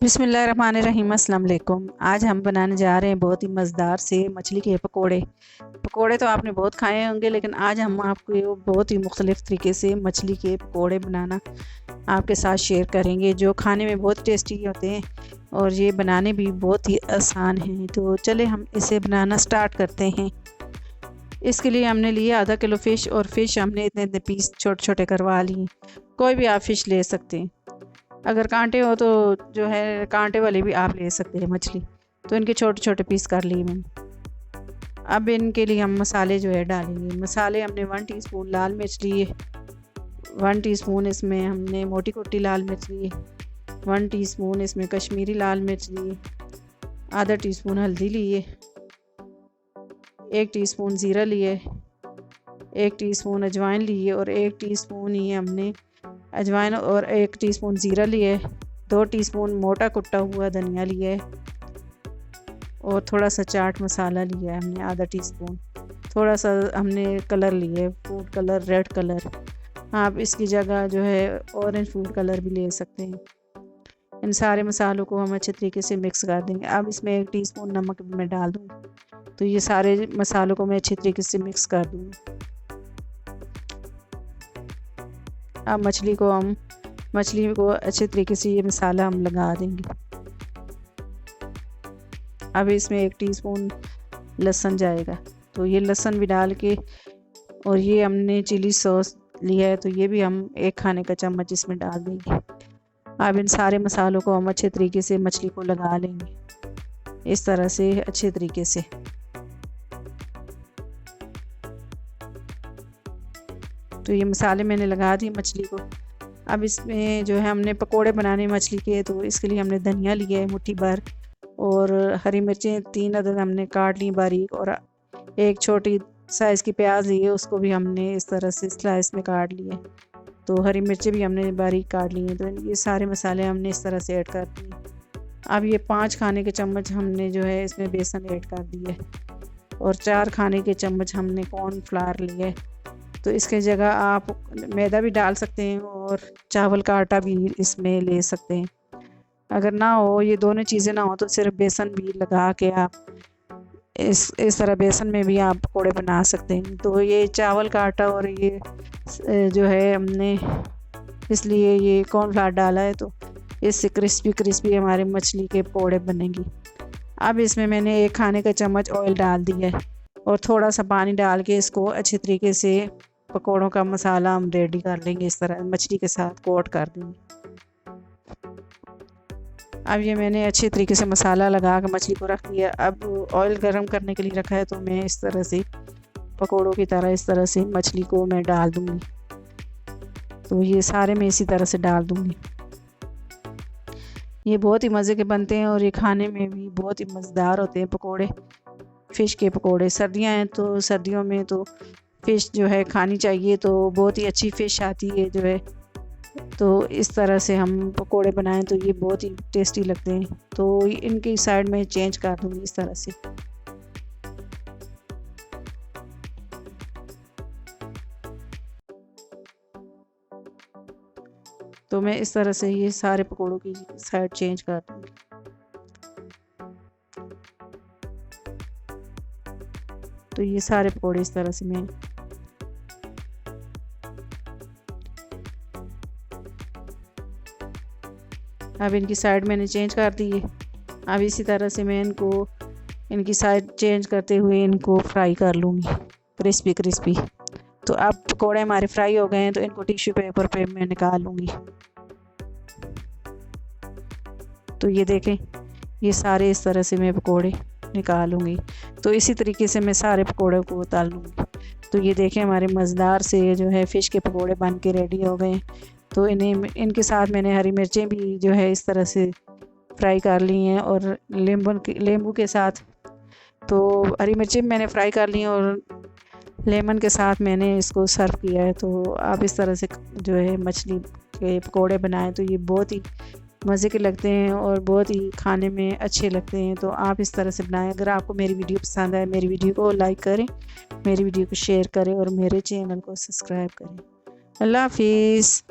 बिस्मिल्लाहिर्रहमानिर्रहीम। अस्सलाम वालेकुम। आज हम बनाने जा रहे हैं बहुत ही मज़ेदार से मछली के पकोड़े। पकोड़े तो आपने बहुत खाए होंगे, लेकिन आज हम आपको बहुत ही मुख्तलिफ़ तरीके से मछली के पकोड़े बनाना आपके साथ शेयर करेंगे, जो खाने में बहुत टेस्टी होते हैं और ये बनाने भी बहुत ही आसान हैं। तो चले हम इसे बनाना स्टार्ट करते हैं। इसके लिए हमने लिया आधा किलो फ़िश, और फ़िश हमने इतने इतने पीस छोटे छोटे करवा लिए। कोई भी आप फ़िश ले सकते हैं, अगर कांटे हो तो जो है कांटे वाली भी आप ले सकते हैं मछली। तो इनके छोटे छोटे पीस कर लिए मैंने। अब इनके लिए हम मसाले जो है डालेंगे। मसाले हमने 1 टीस्पून लाल मिर्च लिए, 1 टीस्पून इसमें हमने मोटी कुटी लाल मिर्च लिए, 1 टीस्पून इसमें कश्मीरी लाल मिर्च लिए, आधा टीस्पून हल्दी लिए, 1 टीस्पून ज़ीरा लिए, 1 टीस्पून अजवाइन लिए और 1 टीस्पून ही हमने अजवाइन और 1 टीस्पून ज़ीरा लिए, 2 टीस्पून मोटा कुटा हुआ धनिया लिया है और थोड़ा सा चाट मसाला लिया है हमने आधा टीस्पून। थोड़ा सा हमने कलर लिए, फूड कलर, रेड कलर। आप इसकी जगह जो है ऑरेंज फूड कलर भी ले सकते हैं। इन सारे मसालों को हम अच्छे तरीके से मिक्स कर देंगे। अब इसमें 1 टीस्पून नमक भी मैं डाल दूँगी। तो ये सारे मसालों को मैं अच्छे तरीके से मिक्स कर दूँगी। अब मछली को अच्छे तरीके से ये मसाला हम लगा देंगे। अब इसमें 1 टीस्पून लहसुन जाएगा, तो ये लहसुन भी डाल के, और ये हमने चिली सॉस लिया है तो ये भी हम 1 खाने का चम्मच इसमें डाल देंगे। अब इन सारे मसालों को हम अच्छे तरीके से मछली को लगा लेंगे, इस तरह से अच्छे तरीके से। तो ये मसाले मैंने लगा दिए मछली को। अब इसमें जो है हमने पकोड़े बनाने मछली के, तो इसके लिए हमने धनिया लिया है मुट्ठी भर, और हरी मिर्चें 3 अदद हमने काट ली बारीक, और 1 छोटी साइज़ की प्याज ली है, उसको भी हमने इस तरह से स्लाइस में काट लिए। तो हरी मिर्चें भी हमने बारीक काट ली हैं। तो ये सारे मसाले हमने इस तरह से ऐड कर दिए। अब ये 5 खाने के चम्मच हमने जो है इसमें बेसन ऐड कर दिए, और 4 खाने के चम्मच हमने कॉर्नफ्लावर लिए। तो इसके जगह आप मैदा भी डाल सकते हैं और चावल का आटा भी इसमें ले सकते हैं। अगर ना हो, ये दोनों चीज़ें ना हो, तो सिर्फ बेसन भी लगा के आप इस तरह बेसन में भी आप पकोड़े बना सकते हैं। तो ये चावल का आटा और ये जो है हमने इसलिए ये कॉर्नफ्लावर डाला है, तो इससे क्रिस्पी हमारे मछली के पकोड़े बनेंगे। अब इसमें मैंने 1 खाने का चम्मच ऑयल डाल दिया है, और थोड़ा सा पानी डाल के इसको अच्छे तरीके से पकोड़ों का मसाला हम रेडी कर लेंगे। इस तरह मछली के साथ कोट कर देंगे। अब ये मैंने अच्छे तरीके से मसाला लगा कर मछली को रख दिया। अब ऑयल गरम करने के लिए रखा है, तो मैं इस तरह से पकोड़ों की तरह इस तरह से मछली को मैं डाल दूँगी। तो ये सारे मैं इसी तरह से डाल दूँगी। ये बहुत ही मज़े के बनते हैं और ये खाने में भी बहुत ही मज़ेदार होते हैं पकोड़े, फ़िश के पकोड़े। सर्दियाँ हैं तो सर्दियों में तो फ़िश जो है खानी चाहिए, तो बहुत ही अच्छी फ़िश आती है जो है। तो इस तरह से हम पकोड़े बनाएं तो ये बहुत ही टेस्टी लगते हैं। तो इनकी साइड में चेंज कर दूँगी इस तरह से। तो मैं इस तरह से ये सारे पकोड़ों की साइड चेंज कर दूँगी। तो ये सारे पकोड़े इस तरह से मैं अब इनकी साइड मैंने चेंज कर दी है। अब इसी तरह से मैं इनकी साइड चेंज करते हुए इनको फ्राई कर लूँगी क्रिस्पी। तो अब पकोड़े हमारे फ्राई हो गए हैं, तो इनको टिश्यू पेपर पे मैं निकाल लूँगी। तो ये देखें, ये सारे इस तरह से मैं पकोड़े निकालूँगी। तो इसी तरीके से मैं सारे पकोड़ों को तल लूँगी। तो ये देखें, हमारे मज़ेदार से जो है फ़िश के पकोड़े बन के रेडी हो गए। तो इनके साथ मैंने हरी मिर्चें भी जो है इस तरह से फ्राई कर ली हैं, और नींबू के साथ। तो हरी मिर्चें मैंने फ्राई कर ली हैं और लेमन के साथ मैंने इसको सर्व किया है। तो आप इस तरह से जो है मछली के पकोड़े बनाएं, तो ये बहुत ही मज़े के लगते हैं और बहुत ही खाने में अच्छे लगते हैं। तो आप इस तरह से बनाएं। अगर आपको मेरी वीडियो पसंद आए, मेरी वीडियो को लाइक करें, मेरी वीडियो को शेयर करें और मेरे चैनल को सब्सक्राइब करें। अल्लाह हाफिज़।